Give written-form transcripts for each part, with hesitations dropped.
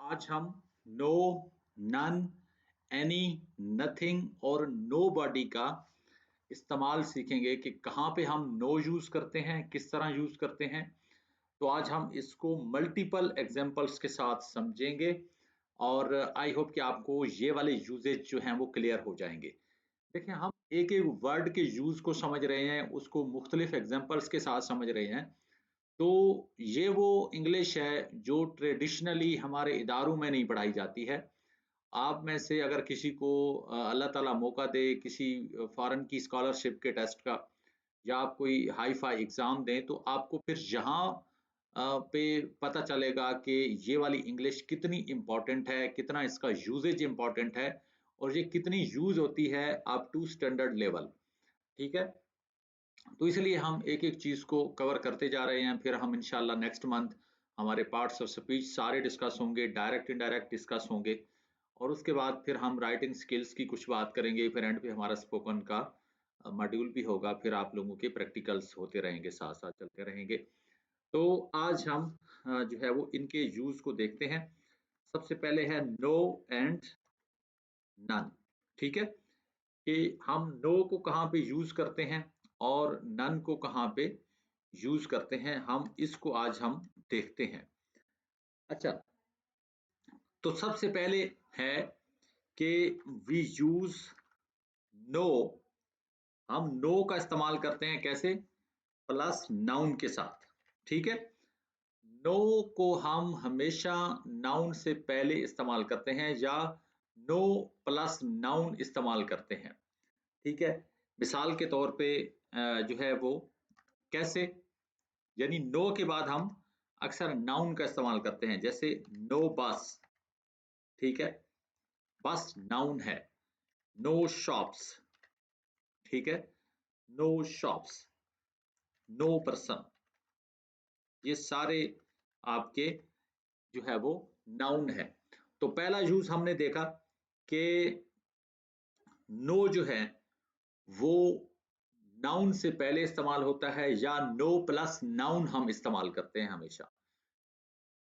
आज हम no, none, any, nothing और नोबॉडी का इस्तेमाल सीखेंगे कि कहाँ पे हम नो यूज करते हैं, किस तरह यूज करते हैं। तो आज हम इसको मल्टीपल एग्जांपल्स के साथ समझेंगे और आई होप कि आपको ये वाले यूजेज जो हैं वो क्लियर हो जाएंगे। देखिए, हम एक एक वर्ड के यूज को समझ रहे हैं, उसको मुख्तलिफ एग्जांपल्स के साथ समझ रहे हैं। तो ये वो इंग्लिश है जो ट्रेडिशनली हमारे इदारों में नहीं पढ़ाई जाती है। आप में से अगर किसी को अल्लाह ताला मौका दे किसी फॉरेन की स्कॉलरशिप के टेस्ट का, या आप कोई हाई फाई एग्जाम दें, तो आपको फिर यहाँ पे पता चलेगा कि ये वाली इंग्लिश कितनी इम्पोर्टेंट है, कितना इसका यूजेज इम्पोर्टेंट है और ये कितनी यूज होती है अप टू स्टैंडर्ड लेवल। ठीक है, तो इसलिए हम एक एक चीज को कवर करते जा रहे हैं। फिर हम इंशाल्लाह नेक्स्ट मंथ हमारे पार्ट्स ऑफ स्पीच सारे डिस्कस होंगे, डायरेक्ट इनडायरेक्ट डिस्कस होंगे और उसके बाद फिर हम राइटिंग स्किल्स की कुछ बात करेंगे। फिर एंड पे हमारा स्पोकन का मॉड्यूल भी होगा। फिर आप लोगों के प्रैक्टिकल्स होते रहेंगे, साथ साथ चलते रहेंगे। तो आज हम जो है वो इनके यूज को देखते हैं। सबसे पहले है नो एंड नन। ठीक है, कि हम नो को कहाँ पे यूज करते हैं और नन को कहाँ पे यूज करते हैं, हम इसको आज हम देखते हैं। अच्छा, तो सबसे पहले है कि वी यूज नो। हम नो का इस्तेमाल करते हैं कैसे? प्लस नाउन के साथ। ठीक है, नो को हम हमेशा नाउन से पहले इस्तेमाल करते हैं या नो प्लस नाउन इस्तेमाल करते हैं। ठीक है, मिसाल के तौर पे जो है वो कैसे, यानी नो के बाद हम अक्सर नाउन का इस्तेमाल करते हैं, जैसे नो बस। ठीक है, बस नाउन है। No shops. ठीक है, नो शॉप्स, नो पर्सन, ये सारे आपके जो है वो नाउन है। तो पहला यूज हमने देखा कि नो जो है वो नाउन से पहले इस्तेमाल होता है या नो प्लस नाउन हम इस्तेमाल करते हैं हमेशा।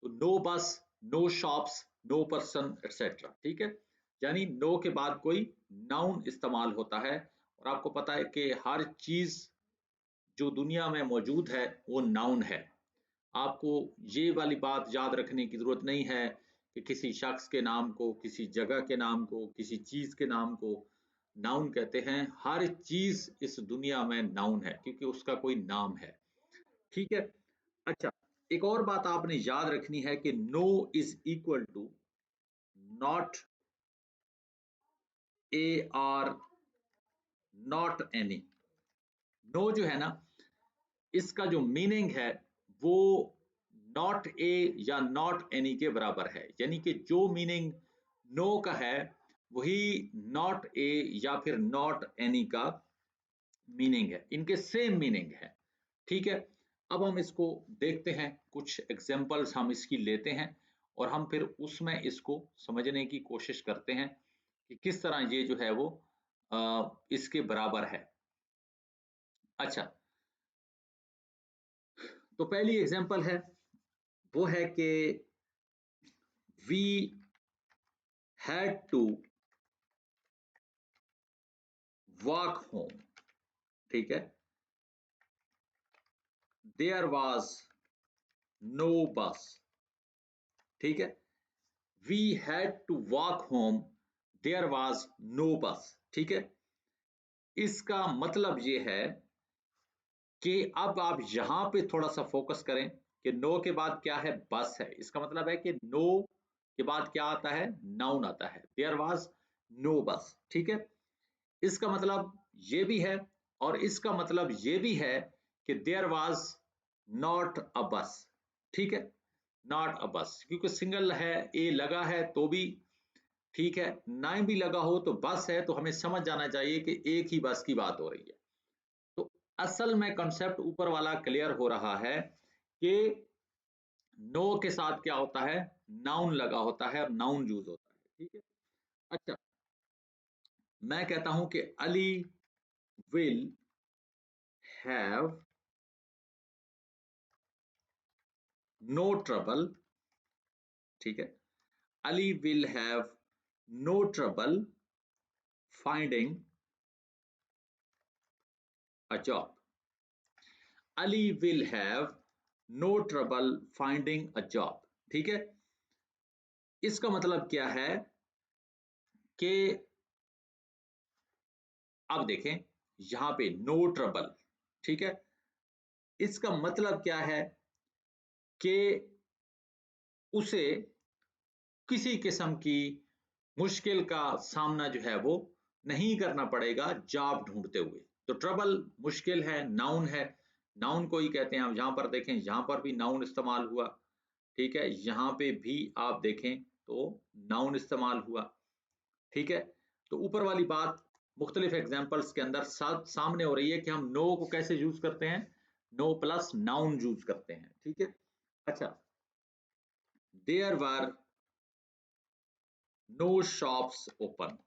तो no bus, no shops, no person etcetera. ठीक है, यानी नो के बाद कोई नाउन इस्तेमाल होता है। और आपको पता है कि हर चीज जो दुनिया में मौजूद है वो नाउन है। आपको ये वाली बात याद रखने की जरूरत नहीं है कि किसी शख्स के नाम को, किसी जगह के नाम को, किसी चीज के नाम को नाउन कहते हैं। हर चीज इस दुनिया में नाउन है क्योंकि उसका कोई नाम है। ठीक है, अच्छा, एक और बात आपने याद रखनी है कि no is equal to not, a or, not any. No जो है ना, इसका जो मीनिंग है वो नॉट ए या नॉट एनी के बराबर है। यानी कि जो मीनिंग नो का है वही नॉट ए या फिर नॉट एनी का मीनिंग है, इनके सेम मीनिंग है। ठीक है, अब हम इसको देखते हैं, कुछ एग्जांपल्स हम इसकी लेते हैं और हम फिर उसमें इसको समझने की कोशिश करते हैं कि किस तरह ये जो है वो इसके बराबर है। अच्छा, तो पहली एग्जांपल है वो है कि we had to walk home. ठीक है, देयर वाज नो बस। ठीक है, we had to walk home, there was no bus. ठीक है, इसका मतलब ये है कि अब आप यहां पे थोड़ा सा फोकस करें कि नो के बाद क्या है? बस है। इसका मतलब है कि नो के बाद क्या आता है? नाउन आता है। There was no bus. ठीक है, इसका मतलब ये भी है और इसका मतलब ये भी है कि देयर वाज नॉट अ बस। ठीक है, नॉट अ बस, क्योंकि सिंगल है, ए लगा है तो भी ठीक है, ना भी लगा हो तो बस है, तो हमें समझ जाना चाहिए कि एक ही बस की बात हो रही है। तो असल में कंसेप्ट ऊपर वाला क्लियर हो रहा है कि नो के साथ क्या होता है? नाउन लगा होता है और नाउन यूज होता है। ठीक है, अच्छा, मैं कहता हूं कि Ali will have no trouble. ठीक है, Ali will have no trouble finding a job. Ali will have no trouble finding a job. ठीक है, इसका मतलब क्या है कि अब देखें यहां पे नो ट्रबल, ठीक है, इसका मतलब क्या है कि उसे किसी किस्म की मुश्किल का सामना जो है वो नहीं करना पड़ेगा जॉब ढूंढते हुए। तो ट्रबल मुश्किल है, नाउन है, नाउन को ही कहते हैं। आप यहां पर देखें, यहां पर भी नाउन इस्तेमाल हुआ, ठीक है, यहाँ पे भी आप देखें तो नाउन इस्तेमाल हुआ, ठीक है। तो ऊपर वाली बात मुख्तलिफ एग्जाम्पल्स के अंदर सामने हो रही है कि हम नो को कैसे यूज करते हैं, नो प्लस नाउन यूज करते हैं, ठीक है। अच्छा, there were no shops open,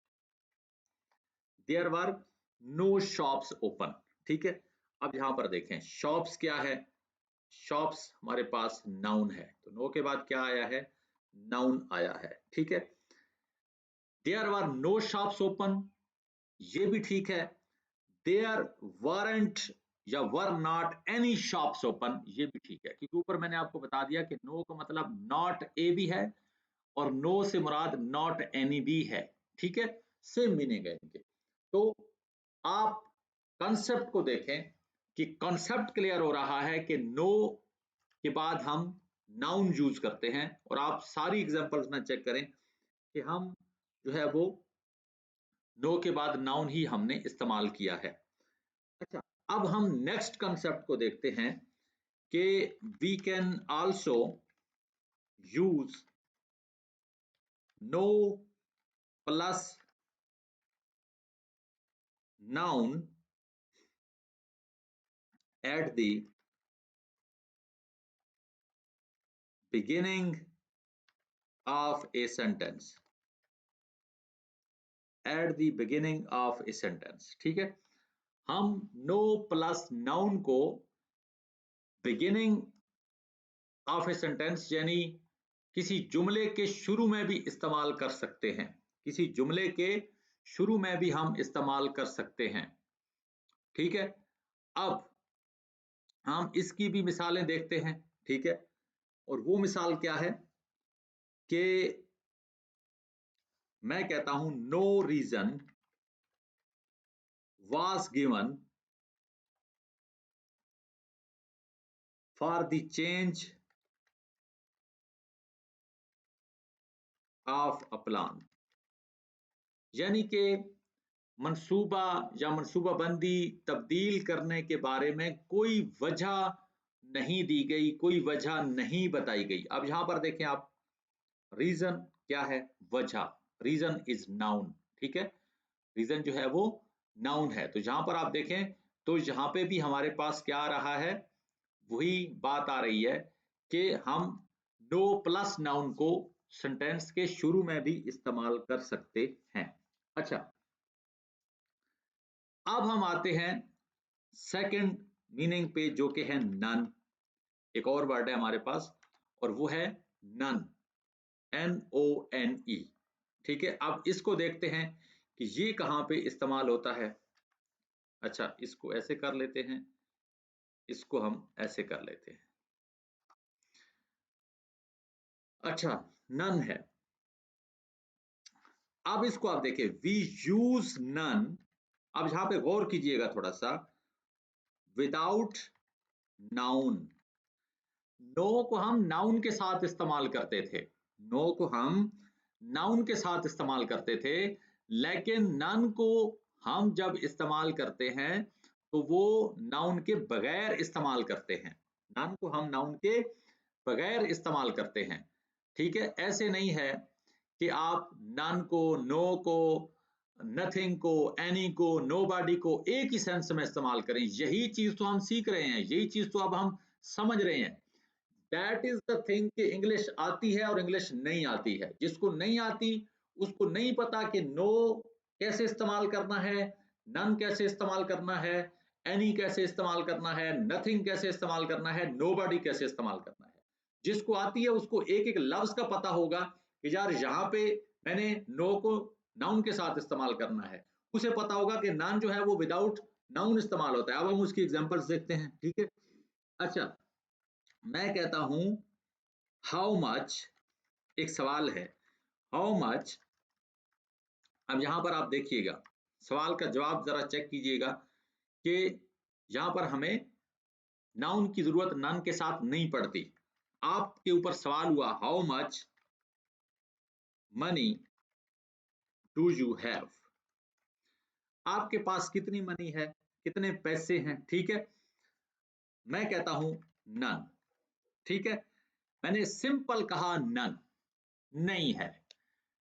there were no shops open, ठीक है। अब यहां पर देखें शॉप्स क्या है, शॉप्स हमारे पास नाउन है, तो नो के बाद क्या आया है, नाउन आया है, ठीक है। There were no shops open, ये भी ठीक है। देयर वरंट या were not any shops open, ये भी ठीक है, क्योंकि ऊपर मैंने आपको बता दिया कि नो का मतलब नॉट ए भी है और नो से मुराद नॉट एनी भी है, ठीक है, सेम मीनिंग है इनके। तो आप कॉन्सेप्ट को देखें कि कॉन्सेप्ट क्लियर हो रहा है कि नो के बाद हम नाउन यूज करते हैं, और आप सारी एग्जांपल्स में चेक करें कि हम जो है वो नो के बाद नाउन ही हमने इस्तेमाल किया है। अच्छा, अब हम नेक्स्ट कॉन्सेप्ट को देखते हैं कि we can also use no plus noun at the beginning of a sentence, at the beginning of a sentence, ठीक है। हम no प्लस नाउन को beginning of a sentence यानी किसी जुमले के शुरू में भी इस्तेमाल कर सकते हैं, किसी जुमले के शुरू में भी हम इस्तेमाल कर सकते हैं, ठीक है। अब हम इसकी भी मिसालें देखते हैं, ठीक है, और वो मिसाल क्या है कि मैं कहता हूं no reason was given for the change of a plan, यानी कि मंसूबा या मंसूबाबंदी तब्दील करने के बारे में कोई वजह नहीं दी गई, कोई वजह नहीं बताई गई। अब यहां पर देखें आप, रीजन क्या है, वजह, रीजन इज नाउन, ठीक है, रीजन जो है वो नाउन है। तो यहां पर आप देखें तो यहां पे भी हमारे पास क्या आ रहा है, वही बात आ रही है कि हम नो प्लस नाउन को सेंटेंस के शुरू में भी इस्तेमाल कर सकते हैं। अच्छा, अब हम आते हैं सेकंड मीनिंग पे, जो कि है नन। एक और वर्ड है हमारे पास और वो है नन, NONE, ठीक है। अब इसको देखते हैं कि ये कहां पे इस्तेमाल होता है। अच्छा, इसको ऐसे कर लेते हैं, इसको हम ऐसे कर लेते हैं। अच्छा, नन है। अब इसको आप देखिए, वी यूज नन। अब यहां पे गौर कीजिएगा थोड़ा सा, विदाउट नाउन। नो को हम नाउन के साथ इस्तेमाल करते थे, नो को हम नाउन के साथ इस्तेमाल करते थे, लेकिन नन को हम जब इस्तेमाल करते हैं तो वो नाउन के बगैर इस्तेमाल करते हैं, नन को हम नाउन के बगैर इस्तेमाल करते हैं, ठीक है। ऐसे नहीं है कि आप नन को, नो को, नथिंग को, एनी को, नोबॉडी को एक ही सेंस में इस्तेमाल करें। यही चीज तो हम सीख रहे हैं, यही चीज तो अब हम समझ रहे हैं। दैट इज द थिंग कि इंग्लिश आती है और इंग्लिश नहीं आती है। जिसको नहीं आती उसको नहीं पता कि नो कैसे इस्तेमाल करना है, नन कैसे इस्तेमाल करना है, एनी कैसे इस्तेमाल करना है, नथिंग कैसे इस्तेमाल करना है, नोबॉडी कैसे इस्तेमाल करना है। जिसको आती है उसको एक एक लफ्ज का पता होगा कि यार यहाँ पे मैंने नो को नाउन के साथ इस्तेमाल करना है, उसे पता होगा कि नन जो है वो विदाउट नाउन इस्तेमाल होता है। अब हम उसकी एग्जांपल्स देखते हैं, ठीक है। अच्छा, मैं कहता हूं हाउ मच, एक सवाल है, हाउ मच। अब यहां पर आप देखिएगा, सवाल का जवाब जरा चेक कीजिएगा कि यहां पर हमें नाउन की जरूरत नन के साथ नहीं पड़ती। आपके ऊपर सवाल हुआ how much money do you have, आपके पास कितनी मनी है, कितने पैसे हैं, ठीक है। मैं कहता हूं नन, ठीक है। मैंने सिंपल कहा नन, नहीं है,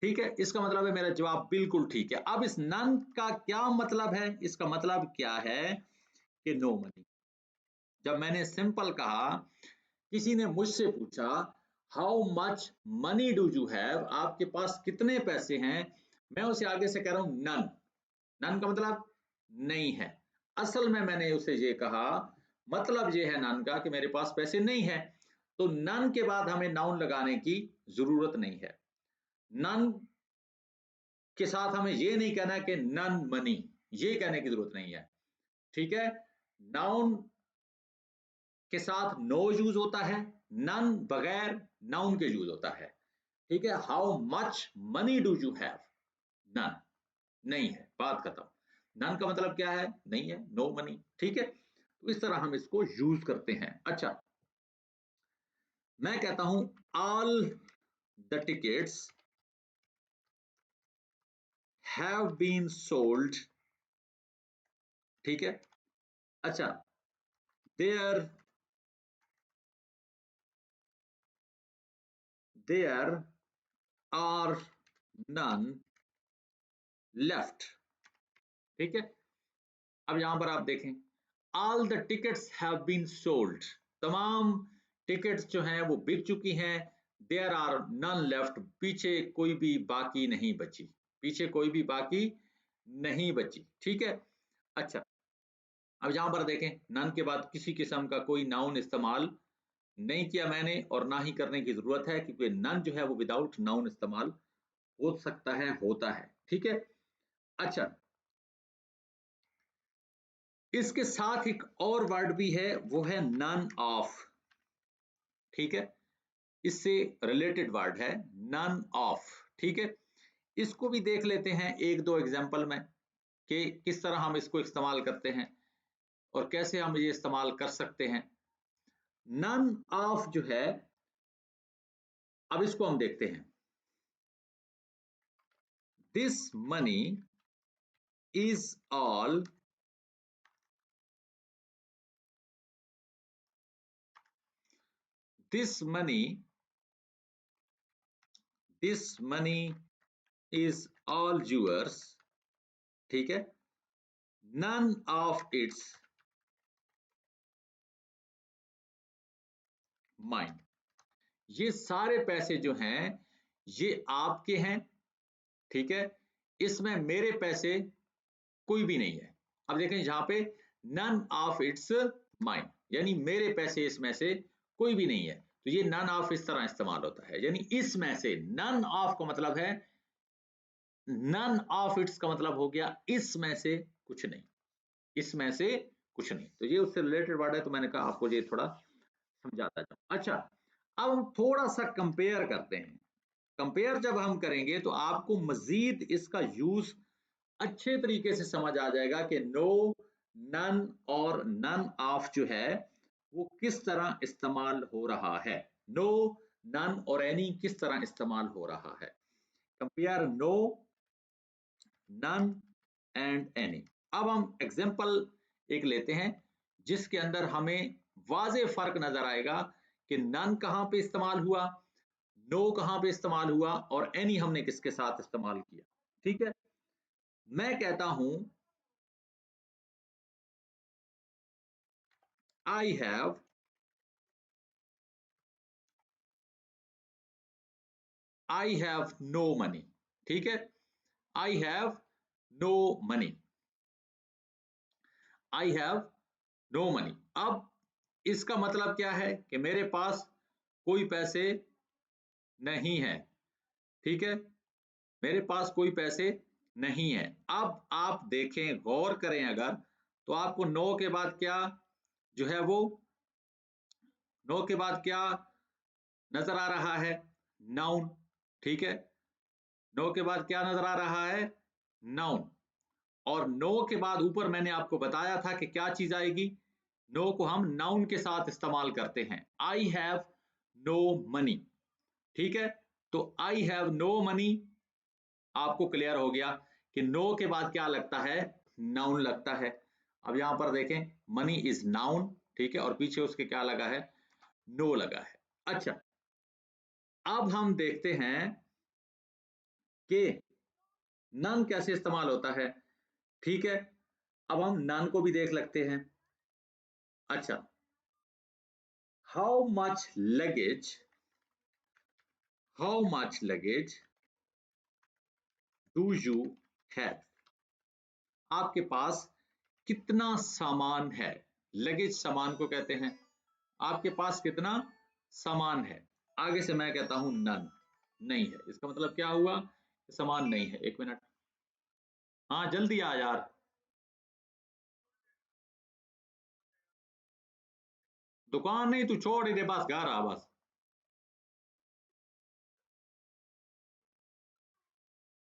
ठीक है। इसका मतलब है मेरा जवाब बिल्कुल ठीक है। अब इस नन का क्या मतलब है, इसका मतलब क्या है कि नो मनी। जब मैंने सिंपल कहा, किसी ने मुझसे पूछा how much money do you have, आपके पास कितने पैसे हैं, मैं उसे आगे से कह रहा हूं नन। नन का मतलब नहीं है। असल में मैंने उसे ये कहा, मतलब ये है नन का कि मेरे पास पैसे नहीं है। तो नन के बाद हमें नाउन लगाने की जरूरत नहीं है। नन के साथ हमें ये नहीं कहना कि नन मनी, ये कहने की जरूरत नहीं है, ठीक है। नाउन के साथ नो यूज होता है, नन बगैर नाउन के यूज होता है, ठीक है। How much money do you have, none, नहीं है, बात खत्म। नन का मतलब क्या है, नहीं है, नो मनी, ठीक है। तो इस तरह हम इसको यूज करते हैं। अच्छा, मैं कहता हूं all the tickets have been sold, ठीक है। अच्छा, there there are none left, ठीक है। अब यहां पर आप देखें, all the tickets have been sold, तमाम टिकट्स जो हैं वो बिक चुकी हैं। देयर आर नन लेफ्ट, पीछे कोई भी बाकी नहीं बची, पीछे कोई भी बाकी नहीं बची, ठीक है। अच्छा, अब यहां पर देखें, नन के बाद किसी किस्म का कोई नाउन इस्तेमाल नहीं किया मैंने, और ना ही करने की जरूरत है, क्योंकि नन जो है वो विदाउट नाउन इस्तेमाल हो सकता है, होता है, ठीक है। अच्छा, इसके साथ एक और वर्ड भी है, वो है नन ऑफ, ठीक है। इससे रिलेटेड वर्ड है नन ऑफ, ठीक है। इसको भी देख लेते हैं एक दो एग्जांपल में कि किस तरह हम इसको इस्तेमाल करते हैं और कैसे हम ये इस्तेमाल कर सकते हैं। नन ऑफ जो है, अब इसको हम देखते हैं। This money is all this money this money is all yours, ठीक है। नन ऑफ इट्स माइन, ये सारे पैसे जो हैं ये आपके हैं, ठीक है। इसमें मेरे पैसे कोई भी नहीं है। अब देखें यहाँ पे नन ऑफ इट्स माइन, यानी मेरे पैसे इसमें से कोई भी नहीं है। तो ये नन ऑफ इस तरह इस्तेमाल होता है, यानी इसमें से। नन ऑफ का मतलब है, नन ऑफ इट्स का मतलब हो गया इसमें से कुछ नहीं, इसमें से कुछ नहीं। तो ये उससे रिलेटेड वर्ड है, तो मैंने कहा आपको ये थोड़ा समझाता जाऊं। अच्छा, अब हम थोड़ा सा कंपेयर करते हैं। कंपेयर जब हम करेंगे तो आपको मजीद इसका यूज अच्छे तरीके से समझ आ जाएगा कि नो, नन और नन ऑफ जो है वो किस तरह इस्तेमाल हो रहा है। नो, नन और एनी किस तरह इस्तेमाल हो रहा है। Compare no, none and any. अब हम एग्जांपल एक लेते हैं जिसके अंदर हमें वाज़ेह फर्क नजर आएगा कि नन कहां पे इस्तेमाल हुआ, नो कहां पे इस्तेमाल हुआ, और एनी हमने किसके साथ इस्तेमाल किया, ठीक है। मैं कहता हूं आई हैव नो मनी, ठीक है। I have no money, I have no money. अब इसका मतलब क्या है कि मेरे पास कोई पैसे नहीं है। ठीक है, मेरे पास कोई पैसे नहीं है। अब आप देखें, गौर करें अगर, तो आपको नो के बाद क्या जो है वो, नो के बाद क्या नजर आ रहा है? नाउन। ठीक है, नो के बाद क्या नजर आ रहा है? नाउन। और नो के बाद ऊपर मैंने आपको बताया था कि क्या चीज आएगी। नो को हम नाउन के साथ इस्तेमाल करते हैं। I have no money. ठीक है, तो आई हैव नो मनी, आपको क्लियर हो गया कि नो के बाद क्या लगता है? नाउन लगता है। अब यहां पर देखें, मनी इज नाउन, ठीक है, और पीछे उसके क्या लगा है? नो लगा है। अच्छा, अब हम देखते हैं कि नन कैसे इस्तेमाल होता है। ठीक है, अब हम नन को भी देख लगते हैं। अच्छा, how much luggage, how much luggage do you have, आपके पास कितना सामान है? लगेज सामान को कहते हैं। आपके पास कितना सामान है? आगे से मैं कहता हूं नन, नहीं है, इसका मतलब क्या हुआ? सामान नहीं है। एक मिनट, हाँ जल्दी आ यार। दुकान नहीं, तू छोड़ इधर, बस घर आ बस।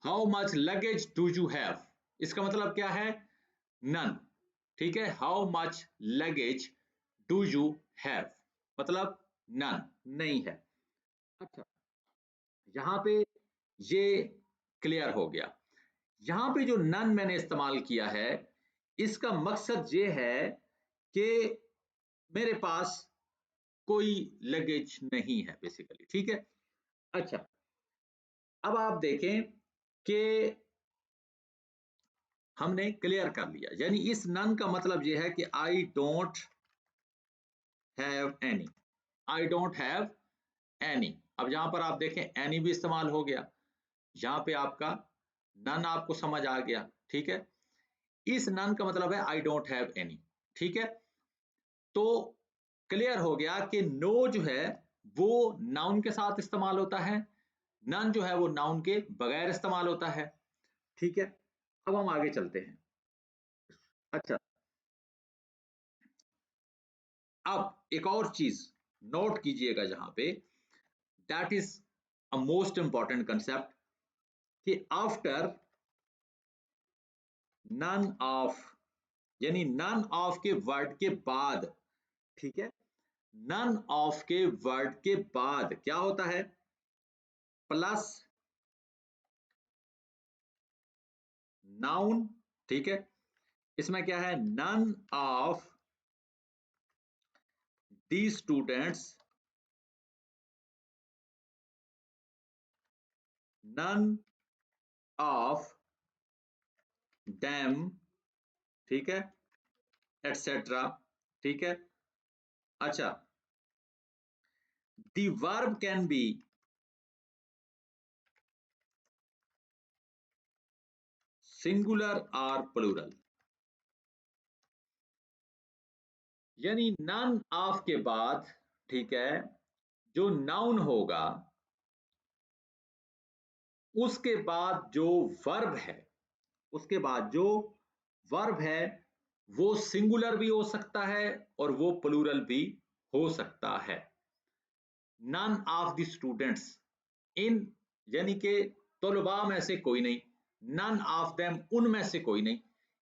How much luggage do you have, इसका मतलब क्या है? नन। ठीक है, how much luggage do you have, मतलब नन, नहीं है। अच्छा, यहाँ पे ये क्लियर हो गया। यहाँ पे जो नन मैंने इस्तेमाल किया है, इसका मकसद ये है कि मेरे पास कोई लगेज नहीं है बेसिकली। ठीक है, अच्छा, अब आप देखें कि हमने क्लियर कर लिया, यानी इस नन का मतलब यह है कि I don't have any, I don't have any. अब यहां पर आप देखें, एनी भी इस्तेमाल हो गया, यहाँ पे आपका नन आपको समझ आ गया। ठीक है, इस नन का मतलब है आई डोंट हैव एनी। ठीक है, तो क्लियर हो गया कि नो जो है वो नाउन के साथ इस्तेमाल होता है, नन जो है वो नाउन के बगैर इस्तेमाल होता है। ठीक है, अब हम आगे चलते हैं। अच्छा, अब एक और चीज नोट कीजिएगा जहां पे, that is a most important concept, कि आफ्टर नन ऑफ, यानी नन ऑफ के वर्ड के बाद, ठीक है, नन ऑफ के वर्ड के बाद क्या होता है? Plus noun. ठीक है, इसमें क्या है? None of the students, none of them, ठीक है, एटसेट्रा। ठीक है, अच्छा, the verb can be singular और प्लूरल, यानी नन ऑफ के बाद, ठीक है, जो नाउन होगा उसके बाद जो वर्ब है, उसके बाद जो वर्ब है वो सिंगुलर भी हो सकता है और वो प्लूरल भी हो सकता है। नन ऑफ द स्टूडेंट्स, इन, यानी कि तलबा में से कोई नहीं, नन ऑफ देम, उनमें से कोई नहीं।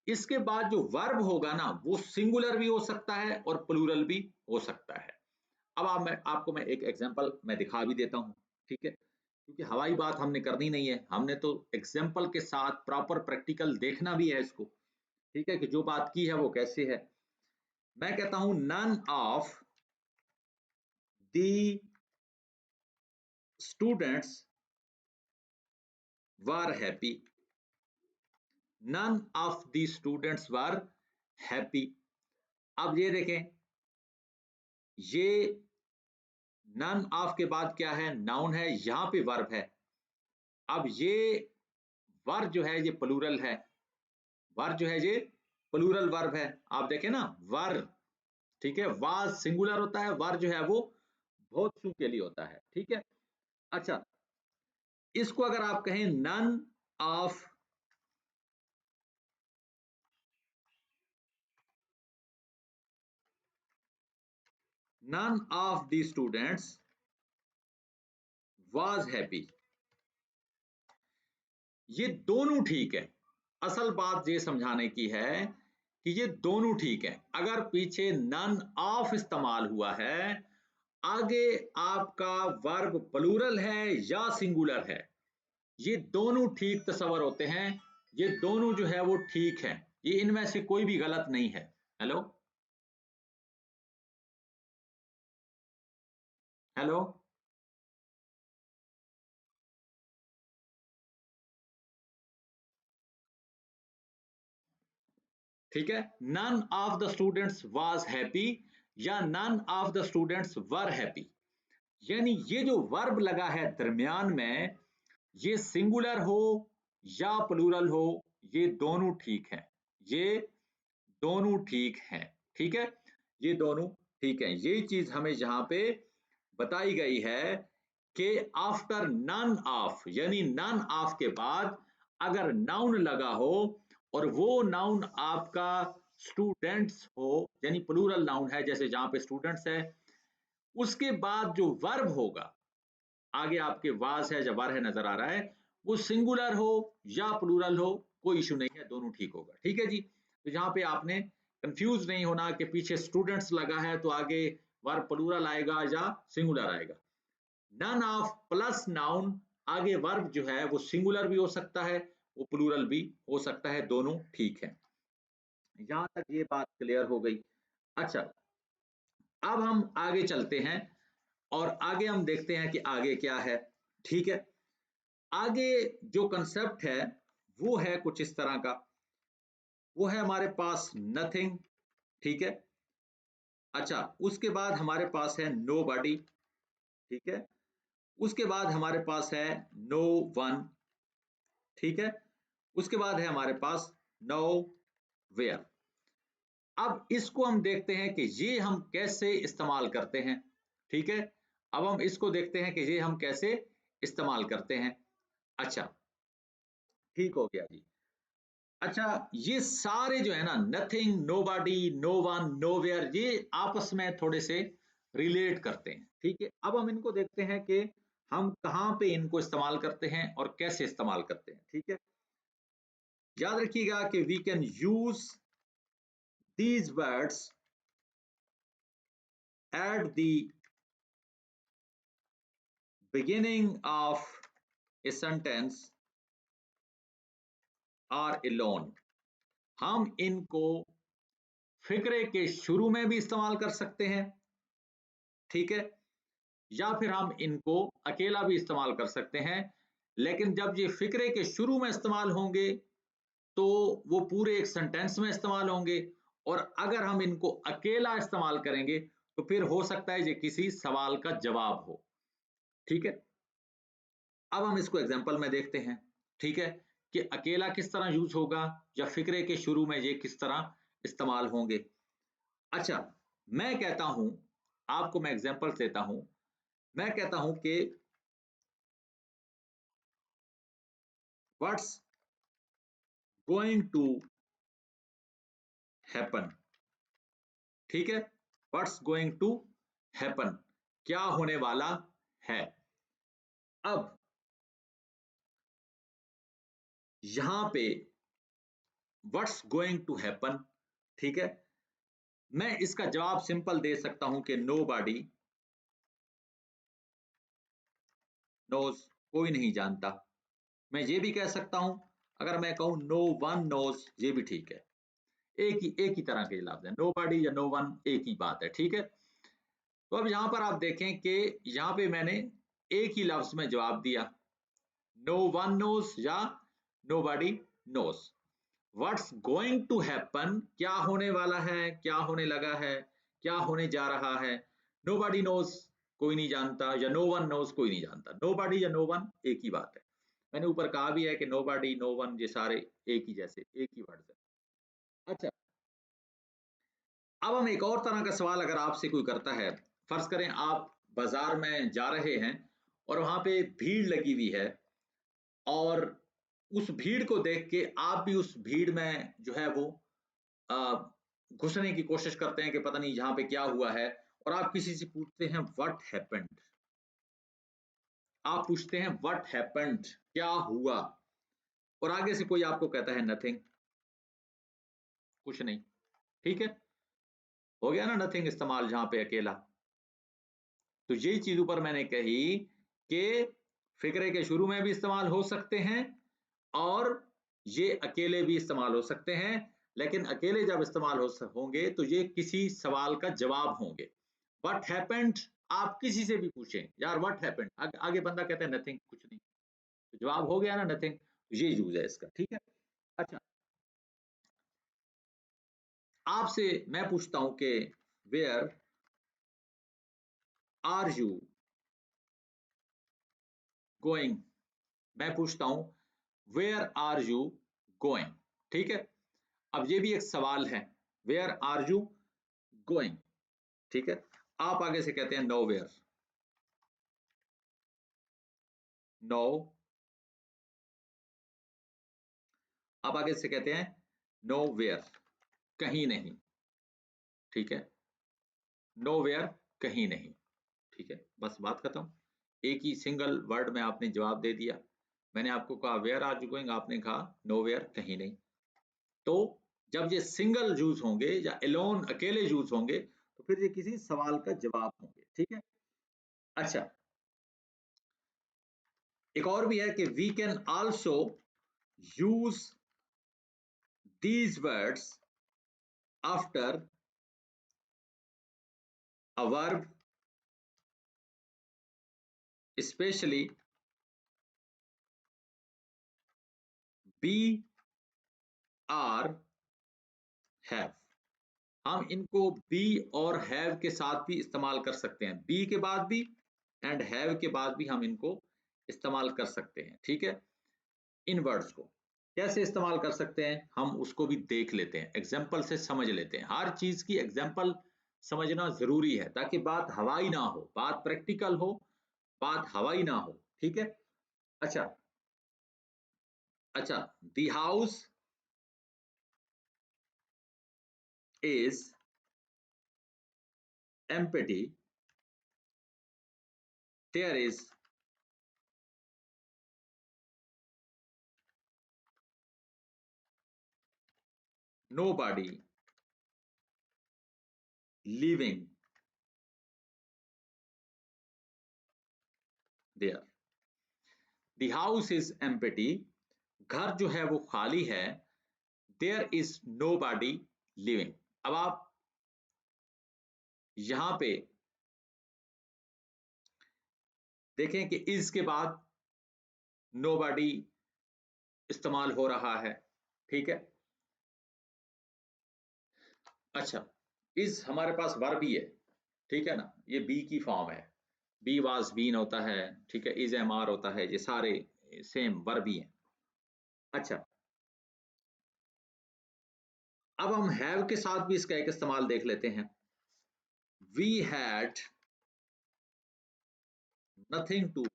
इसके बाद जो वर्ब होगा ना वो सिंगुलर भी हो सकता है और प्लूरल भी हो सकता है। अब मैं एक एग्जांपल मैं दिखा भी देता हूं। ठीक है, क्योंकि हवाई बात हमने करनी नहीं है, हमने तो एग्जांपल के साथ प्रॉपर प्रैक्टिकल देखना भी है इसको। ठीक है, कि जो बात की है वो कैसे है। मैं कहता हूं none of the students were happy, none of the students were happy. अब ये देखें, ये नन ऑफ के बाद क्या है? नाउन है, यहां पे वर्ब है। अब ये वर्ब जो है ये प्लूरल है, वर्ब जो है ये प्लूरल वर्ब है। आप देखें ना, वर्ब, ठीक है, वाज सिंगुलर होता है, वर्ब जो है वो बहुत सु के लिए होता है। ठीक है, अच्छा, इसको अगर आप कहें none of the students was happy, ये दोनों ठीक है। असल बात ये समझाने की है कि ये दोनों ठीक है। अगर पीछे नन ऑफ इस्तेमाल हुआ है, आगे आपका वर्ब प्लूरल है या सिंगुलर है, ये दोनों ठीक तस्वर होते हैं। ये दोनों जो है वो ठीक है, ये इनमें से कोई भी गलत नहीं है। हेलो हेलो, ठीक है। None of the students was happy या none of the students were happy, यानी ये जो वर्ब लगा है दरमियान में, ये सिंगुलर हो या प्लूरल हो, ये दोनों ठीक है। ये दोनों ठीक है, ठीक है, ये दोनों ठीक है। ये चीज हमें यहाँ पे बताई गई है कि आफ्टर नन ऑफ, यानी नन ऑफ के बाद अगर नाउन लगा हो और वो नाउन आपका स्टूडेंट्स हो, यानी प्लूरल नाउन है, जैसे जहां पे स्टूडेंट्स है, उसके बाद जो वर्ब होगा, आगे आपके वाज है या वर है नजर आ रहा है, वो सिंगुलर हो या प्लूरल हो, कोई इशू नहीं है, दोनों ठीक होगा। ठीक है जी, तो यहाँ पे आपने कंफ्यूज नहीं होना कि पीछे स्टूडेंट्स लगा है तो आगे वर्ब प्लूरल आएगा या सिंगुलर आएगा। नन ऑफ प्लस नाउन, आगे वर्ब जो है वो सिंगुलर भी हो सकता है, वो प्लूरल भी हो सकता है, दोनों ठीक है। यहां तक ये बात क्लियर हो गई। अच्छा, अब हम आगे चलते हैं और आगे हम देखते हैं कि आगे क्या है। ठीक है, आगे जो कंसेप्ट है वो है कुछ इस तरह का, वो है हमारे पास नथिंग। ठीक है, अच्छा, उसके बाद हमारे पास है नो बॉडी। ठीक है, उसके बाद हमारे पास है नो वन। ठीक है, उसके बाद है हमारे पास नो वेयर। अब इसको हम देखते हैं कि ये हम कैसे इस्तेमाल करते हैं। ठीक है, अब हम इसको देखते हैं कि ये हम कैसे इस्तेमाल करते हैं। अच्छा, ठीक हो गया जी। अच्छा, ये सारे जो है ना, nothing, nobody, no one, nowhere, ये आपस में थोड़े से रिलेट करते हैं। ठीक है, अब हम इनको देखते हैं कि हम कहाँ पे इनको इस्तेमाल करते हैं और कैसे इस्तेमाल करते हैं। ठीक है, याद रखिएगा कि we can use these words at the beginning of a sentence और अलोन। हम इनको फिक्रे के शुरू में भी इस्तेमाल कर सकते हैं, ठीक है, या फिर हम इनको अकेला भी इस्तेमाल कर सकते हैं। लेकिन जब ये फिक्रे के शुरू में इस्तेमाल होंगे तो वो पूरे एक सेंटेंस में इस्तेमाल होंगे, और अगर हम इनको अकेला इस्तेमाल करेंगे तो फिर हो सकता है ये किसी सवाल का जवाब हो। ठीक है, अब हम इसको एग्जाम्पल में देखते हैं। ठीक है, कि अकेला किस तरह यूज होगा या फिक्रे के शुरू में ये किस तरह इस्तेमाल होंगे। अच्छा, मैं कहता हूं, आपको मैं एग्जाम्पल देता हूं। मैं कहता हूं कि व्हाट्स गोइंग टू हैपन। ठीक है, व्हाट्स गोइंग टू हैपन, क्या होने वाला है। अब यहां पे व्हाट्स गोइंग टू हैपन, ठीक है, मैं इसका जवाब सिंपल दे सकता हूं कि नो बॉडी नोज, कोई नहीं जानता। मैं ये भी कह सकता हूं, अगर मैं कहूं नो वन नोज, ये भी ठीक है। एक ही तरह के लफ्ज है, नो बॉडी या नो वन एक ही बात है। ठीक है, तो अब यहां पर आप देखें कि यहां पे मैंने एक ही लफ्ज में जवाब दिया, नो वन नोज या nobody knows. What's going to happen, क्या होने वाला है, क्या होने लगा है, क्या होने जा रहा है। नो बॉडी नोज, कोई नहीं जानता, या नो वन नोज, कोई नहीं जानता। नो बॉडी या नो वन एक ही बात है। मैंने ऊपर कहा भी है कि नो बॉडी नो वन ये सारे एक ही जैसे, एक ही वर्ड है। अच्छा, अब हम एक और तरह का सवाल अगर आपसे कोई करता है, फर्ज करें आप बाजार में जा रहे हैं और वहां पे भीड़ लगी हुई है, और उस भीड़ को देख के आप भी उस भीड़ में जो है वो घुसने की कोशिश करते हैं कि पता नहीं यहाँ पे क्या हुआ है, और आप किसी से पूछते हैं व्हाट हैपेंड, आप पूछते हैं व्हाट हैपेंड, क्या हुआ, और आगे से कोई आपको कहता है नथिंग, कुछ नहीं। ठीक है, हो गया ना नथिंग इस्तेमाल जहां पे अकेला। तो यही चीज ऊपर मैंने कही कि फिक्रे के शुरू में भी इस्तेमाल हो सकते हैं और ये अकेले भी इस्तेमाल हो सकते हैं, लेकिन अकेले जब इस्तेमाल होंगे तो ये किसी सवाल का जवाब होंगे। व्हाट हैपेंड, आप किसी से भी पूछें यार व्हाट हैपेंड, आगे बंदा कहता है नथिंग, कुछ नहीं, तो जवाब हो गया ना नथिंग, ये यूज है इसका। ठीक है, अच्छा आपसे मैं पूछता हूं कि वेयर आर यू गोइंग, मैं पूछता हूं वेयर आर यू गोइंग। ठीक है, अब ये भी एक सवाल है, वेयर आर यू गोइंग। ठीक है, आप आगे से कहते हैं नो वेयर, नो, आप आगे से कहते हैं नो वेयर, कहीं नहीं। ठीक है, नो वेयर, कहीं नहीं। ठीक है, बस बात खत्म, एक ही सिंगल वर्ड में आपने जवाब दे दिया। मैंने आपको कहा वेयर आर यू गोइंग, आपने कहा नो वेयर, कहीं नहीं। तो जब ये सिंगल यूज होंगे या एलोन अकेले यूज होंगे तो फिर ये किसी सवाल का जवाब होंगे। ठीक है, अच्छा एक और भी है कि we can also use these words after a verb, especially be or have. हम इनको बी और हैव के साथ भी इस्तेमाल कर सकते हैं, बी के बाद भी एंड हैव के बाद भी हम इनको इस्तेमाल कर सकते हैं। ठीक है, इन वर्ड्स को कैसे इस्तेमाल कर सकते हैं हम उसको भी देख लेते हैं, एग्जाम्पल से समझ लेते हैं। हर चीज की एग्जाम्पल समझना जरूरी है ताकि बात हवाई ना हो, बात प्रैक्टिकल हो, बात हवाई ना हो। ठीक है, अच्छा अच्छा, the house is empty, there is nobody living there, the house is empty, घर जो है वो खाली है, there is nobody living। अब आप यहां पे देखें कि इज के बाद nobody इस्तेमाल हो रहा है। ठीक है, अच्छा इज हमारे पास वर्ब भी है, ठीक है ना, ये बी की फॉर्म है, बी वाज बीन होता है, ठीक है, इज एम आर होता है, ये सारे सेम वर्ब ही हैं। अच्छा अब हम हैव के साथ भी इसका एक इस्तेमाल देख लेते हैं, we had nothing to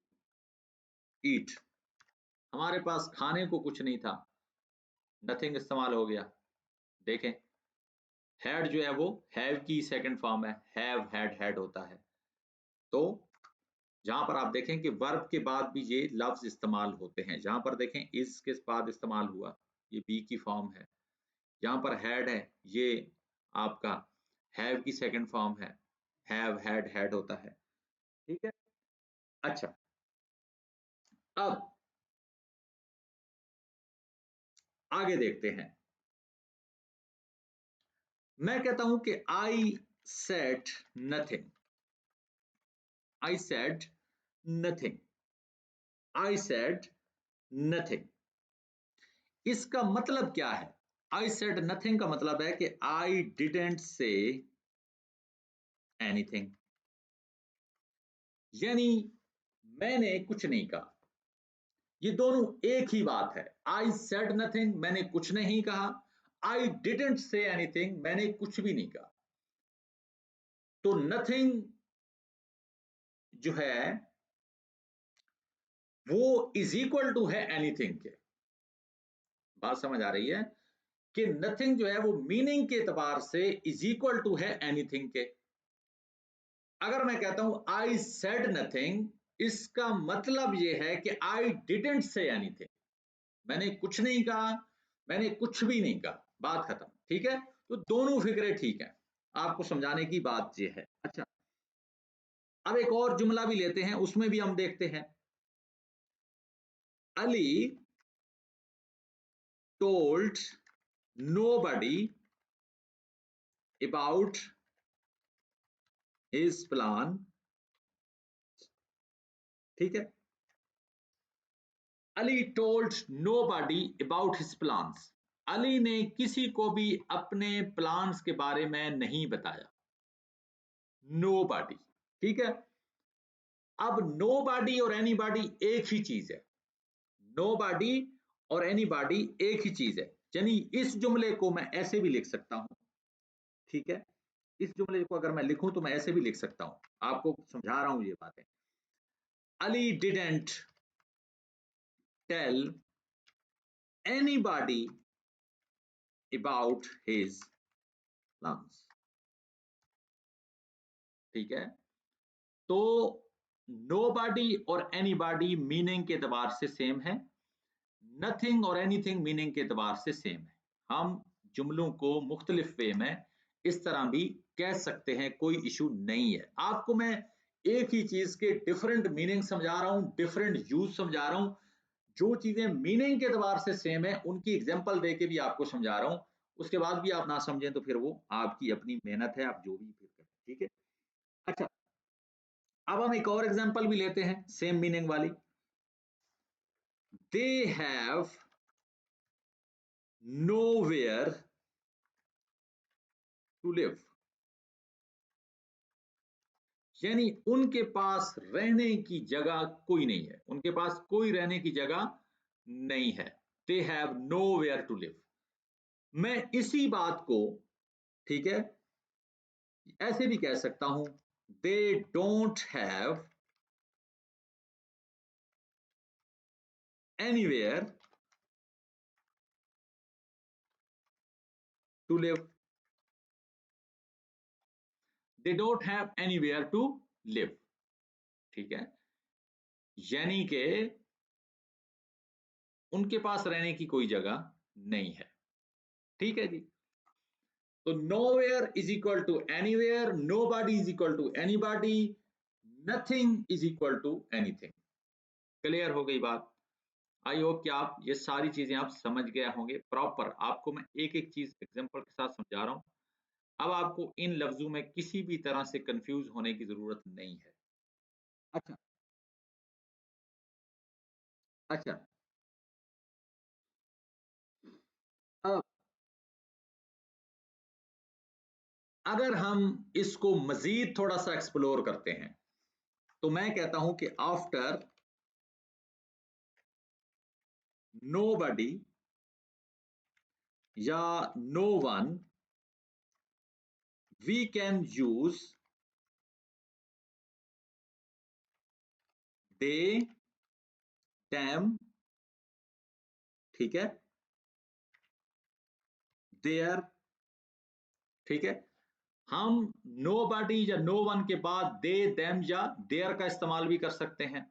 eat, हमारे पास खाने को कुछ नहीं था, नथिंग इस्तेमाल हो गया। देखें हैड जो है वो हैव की सेकंड फॉर्म है, हैव हैड हैड होता है। तो जहां पर आप देखें कि वर्ब के बाद भी ये लफ्ज इस्तेमाल होते हैं, जहां पर देखें इस के बाद इस्तेमाल हुआ, ये बी की फॉर्म है, जहां पर हैड है ये आपका हैव की सेकंड फॉर्म है, हैव हैड हैड होता है। ठीक है, अच्छा अब आगे देखते हैं, मैं कहता हूं कि I said nothing, I said nothing, I said nothing, इसका मतलब क्या है? आई सेड नथिंग का मतलब है कि आई डिडेंट से एनीथिंग, यानी मैंने कुछ नहीं कहा। ये दोनों एक ही बात है, आई सेड नथिंग मैंने कुछ नहीं कहा, आई डिडेंट से एनीथिंग मैंने कुछ भी नहीं कहा। तो नथिंग जो है वो इज इक्वल टू है एनीथिंग के। बात समझ आ रही है कि नथिंग जो है वो मीनिंग के एतबार से इज इक्वल टू है एनीथिंग के। अगर मैं कहता हूं आई सेड नथिंग, इसका मतलब ये है कि आई डिडंट से एनीथिंग, मैंने कुछ नहीं कहा, मैंने कुछ भी नहीं कहा, बात खत्म। ठीक है, तो दोनों फिक्रे ठीक है, आपको समझाने की बात ये है। अच्छा, अब एक और जुमला भी लेते हैं, उसमें भी हम देखते हैं। Ali told nobody about his plan। ठीक है, Ali told nobody about his plans। Ali ने किसी को भी अपने प्लान्स के बारे में नहीं बताया। nobody, ठीक है। अब nobody और anybody एक ही चीज है। nobody और anybody एक ही चीज है, यानी इस जुमले को मैं ऐसे भी लिख सकता हूं। ठीक है, इस जुमले को अगर मैं लिखूं तो मैं ऐसे भी लिख सकता हूं, आपको समझा रहा हूं ये बातें। Ali didn't tell anybody about his plans। ठीक है, तो nobody और anybody मीनिंग के एतबार से सेम है, नथिंग और एनीथिंग मीनिंग के एतबार से सेम है। हम जुमलों को मुख्तलिफ वे में इस तरह भी कह सकते हैं, कोई इशू नहीं है। आपको मैं एक ही चीज के डिफरेंट मीनिंग समझा रहा हूं, डिफरेंट यूज समझा रहा हूं। जो चीजें मीनिंग के एतबार से सेम है उनकी एग्जांपल देके भी आपको समझा रहा हूं। उसके बाद भी आप ना समझें तो फिर वो आपकी अपनी मेहनत है, आप जो भी फिर करें। ठीक है, अच्छा, अब हम एक और एग्जांपल भी लेते हैं सेम मीनिंग वाली। They have nowhere to live, यानी उनके पास रहने की जगह कोई नहीं है, उनके पास कोई रहने की जगह नहीं है। They have nowhere to live। मैं इसी बात को, ठीक है, ऐसे भी कह सकता हूं, they don't have anywhere to live। They don't have anywhere to live। ठीक है, यानी कि उनके पास रहने की कोई जगह नहीं है। ठीक है जी, तो nowhere is equal to anywhere, nobody is equal to anybody, nothing is equal to anything। Clear हो गई बात? आई होप कि आप ये सारी चीजें आप समझ गए होंगे प्रॉपर। आपको मैं एक एक चीज एग्जांपल के साथ समझा रहा हूं। अब आपको इन लफ्जों में किसी भी तरह से कंफ्यूज होने की जरूरत नहीं है। अच्छा, अच्छा, अब अगर हम इसको मजीद थोड़ा सा एक्सप्लोर करते हैं तो मैं कहता हूं कि आफ्टर nobody या no one we can use they, them, ठीक है, देयर। ठीक है, हम nobody या no one के बाद दे, them या देयर का इस्तेमाल भी कर सकते हैं।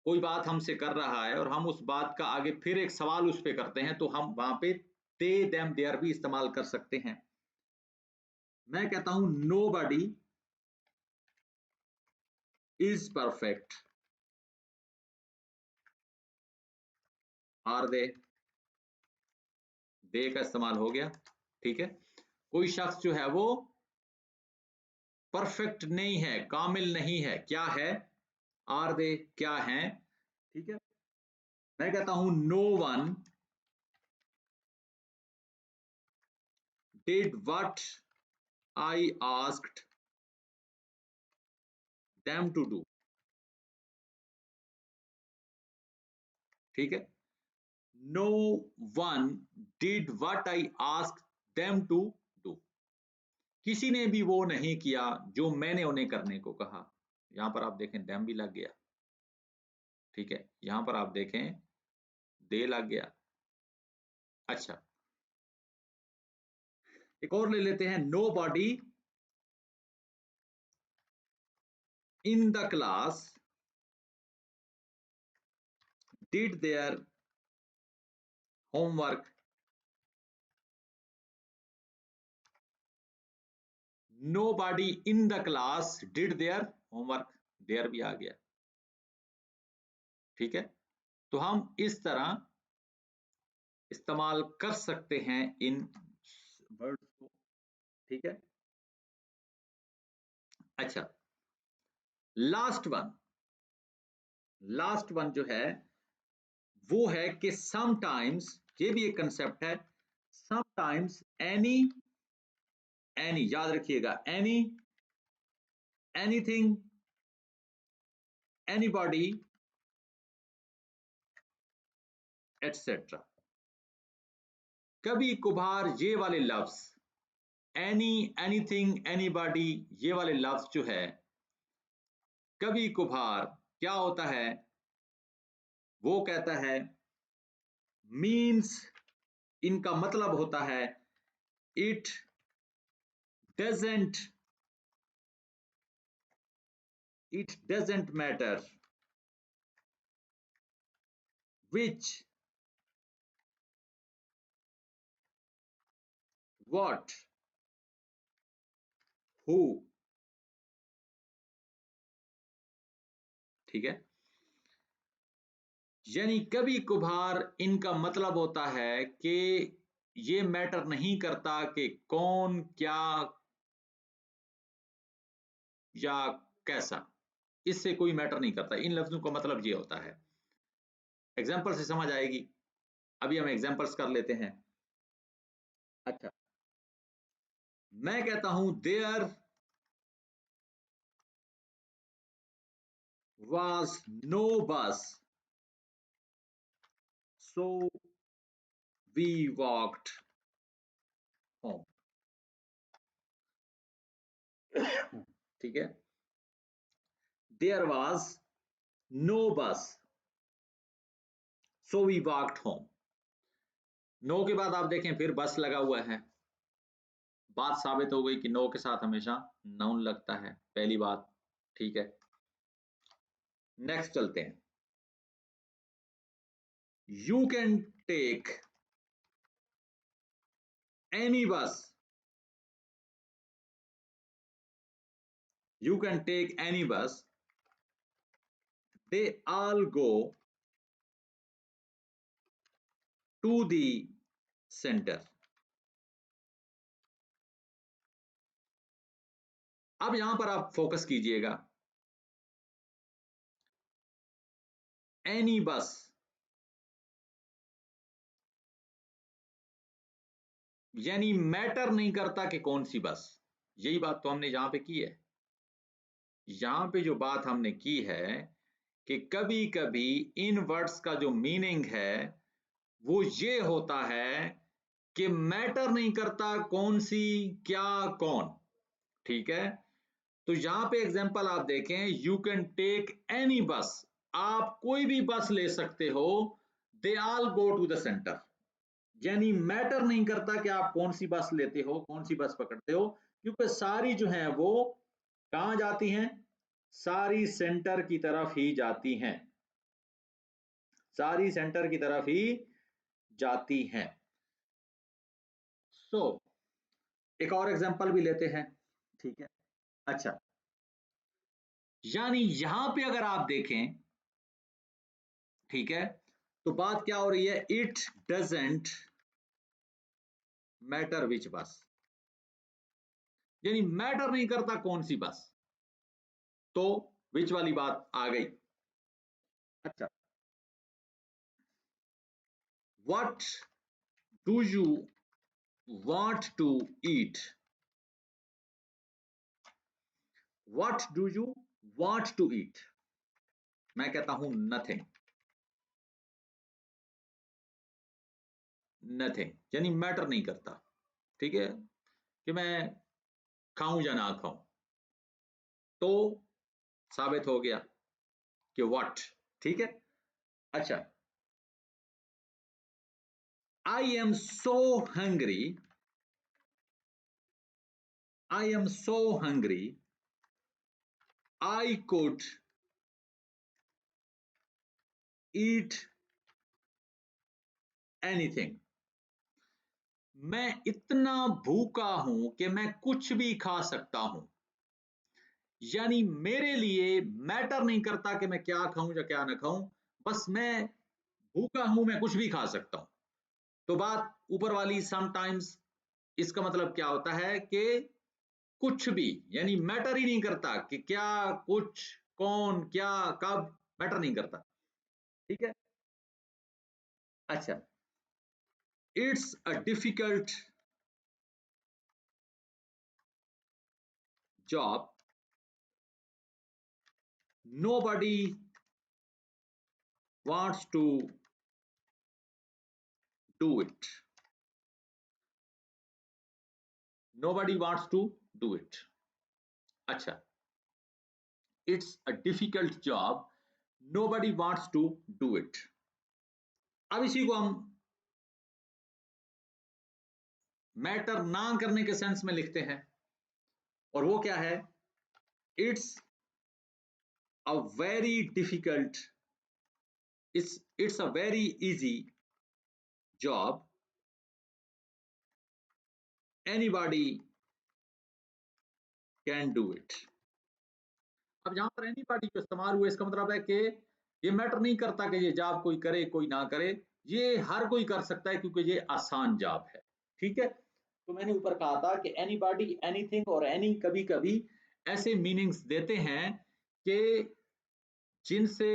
कोई बात हमसे कर रहा है और हम उस बात का आगे फिर एक सवाल उस पे करते हैं तो हम वहां पे दे, them, देयर भी इस्तेमाल कर सकते हैं। मैं कहता हूं nobody is perfect, are they, दे का इस्तेमाल हो गया। ठीक है, कोई शख्स जो है वो परफेक्ट नहीं है, कामिल नहीं है, क्या है, आर दे, क्या है। ठीक है, मैं कहता हूं no one did what I asked them to do. ठीक है, no one did what I asked them to do. किसी ने भी वो नहीं किया जो मैंने उन्हें करने को कहा। यहां पर आप देखें देम भी लग गया। ठीक है, यहां पर आप देखें दे लग गया। अच्छा, एक और ले लेते हैं, nobody in the class did their homework. Nobody in the class did their homework, there भी आ गया। ठीक है, तो हम इस तरह इस्तेमाल कर सकते हैं इन वर्ड्स को। ठीक है, अच्छा, लास्ट वन जो है वो है कि समटाइम्स, ये भी एक कंसेप्ट है, समटाइम्स एनी, एनी याद रखिएगा, एनी, एनीथिंग, एनीबॉडी, एटसेट्रा। कभी कभार ये वाले लफ्ज एनी, एनीथिंग, एनीबॉडी, ये वाले लफ्ज जो है कभी कभार क्या होता है, वो कहता है मीन्स, इनका मतलब होता है it doesn't, it doesn't matter which, what, who. ठीक है, यानी कभी कभार इनका मतलब होता है कि ये मैटर नहीं करता कि कौन, क्या या कैसा, इससे कोई मैटर नहीं करता। इन लफ्जों का मतलब ये होता है। एग्जाम्पल से समझ आएगी, अभी हम एग्जाम्पल्स कर लेते हैं। अच्छा, मैं कहता हूं there was no bus so we walked home. ठीक है, there was no bus so we walked home. No के बाद आप देखें फिर बस लगा हुआ है, बात साबित हो गई कि नो के साथ हमेशा नाउन लगता है, पहली बात। ठीक है, नेक्स्ट चलते हैं। You can take any bus, you can take any bus, they all go to the centre. अब यहां पर आप फोकस कीजिएगा, एनी बस, यानी मैटर नहीं करता कि कौन सी बस। यही बात तो हमने यहां पे की है। यहां पे जो बात हमने की है कि कभी कभी इन वर्ड्स का जो मीनिंग है वो ये होता है कि मैटर नहीं करता कौन सी, क्या, कौन। ठीक है, तो यहां पे एग्जांपल आप देखें, यू कैन टेक एनी बस, आप कोई भी बस ले सकते हो, they all go to the centre, यानी मैटर नहीं करता कि आप कौन सी बस लेते हो, कौन सी बस पकड़ते हो, क्योंकि सारी जो है वो कहां जाती हैं, सारी सेंटर की तरफ ही जाती हैं, सारी सेंटर की तरफ ही जाती हैं। सो एक और एग्जांपल भी लेते हैं। ठीक है, अच्छा, यानी यहां पे अगर आप देखें, ठीक है, तो बात क्या हो रही है, इट डजेंट मैटर विच बस, यानी मैटर नहीं करता कौन सी बस, तो विच वाली बात आ गई। अच्छा, what do you want to eat, what do you want to eat, मैं कहता हूं नथिंग, नथिंग यानी मैटर नहीं करता। ठीक है, कि मैं खाऊं या ना खाऊं, तो साबित हो गया कि व्हाट। ठीक है, अच्छा, I am so hungry, I am so hungry, I could eat anything. मैं इतना भूखा हूं कि मैं कुछ भी खा सकता हूं। यानी मेरे लिए मैटर नहीं करता कि मैं क्या खाऊं या क्या ना खाऊं, बस मैं भूखा हूं, मैं कुछ भी खा सकता हूं। तो बात ऊपर वाली समटाइम्स, इसका मतलब क्या होता है कि कुछ भी, यानी मैटर ही नहीं करता कि क्या, कुछ, कौन, क्या, कब, मैटर नहीं करता। ठीक है। अच्छा, it's a difficult job, nobody wants to do it, nobody wants to do it। अच्छा, it's a difficult job, nobody wants to do it। अब इसी को हम मैटर ना करने के सेंस में लिखते हैं, और वो क्या है, it's a very difficult, it's a very easy job, anybody can do it। अब यहाँ पर एनीबॉडी जो इस्तेमाल हुआ, इसका मतलब है कि ये मैटर नहीं करता कि ये जॉब कोई करे कोई ना करे, ये हर कोई कर सकता है क्योंकि ये आसान जॉब है। ठीक है। तो मैंने ऊपर कहा था कि एनीबॉडी, एनीथिंग और एनी कभी कभी ऐसे मीनिंग्स देते हैं कि जिनसे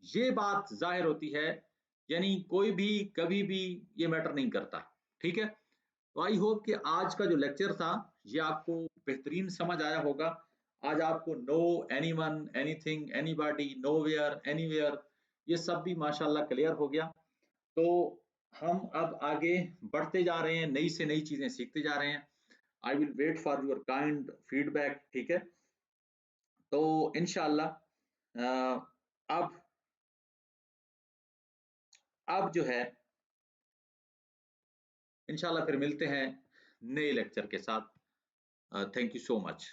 ये बात जाहिर होती है, यानी कोई भी कभी भी ये मैटर नहीं करता। ठीक है। तो आई होप कि आज का जो लेक्चर था ये आपको बेहतरीन समझ आया होगा। आज आपको no, anyone, anything, anybody, nowhere, anywhere, ये सब भी माशाल्लाह क्लियर हो गया। तो हम अब आगे बढ़ते जा रहे हैं, नई से नई चीजें सीखते जा रहे हैं। I will wait for your kind feedback. ठीक है। तो इंशाल्लाह अब जो है, इंशाल्लाह फिर मिलते हैं नए लेक्चर के साथ। Thank you so much.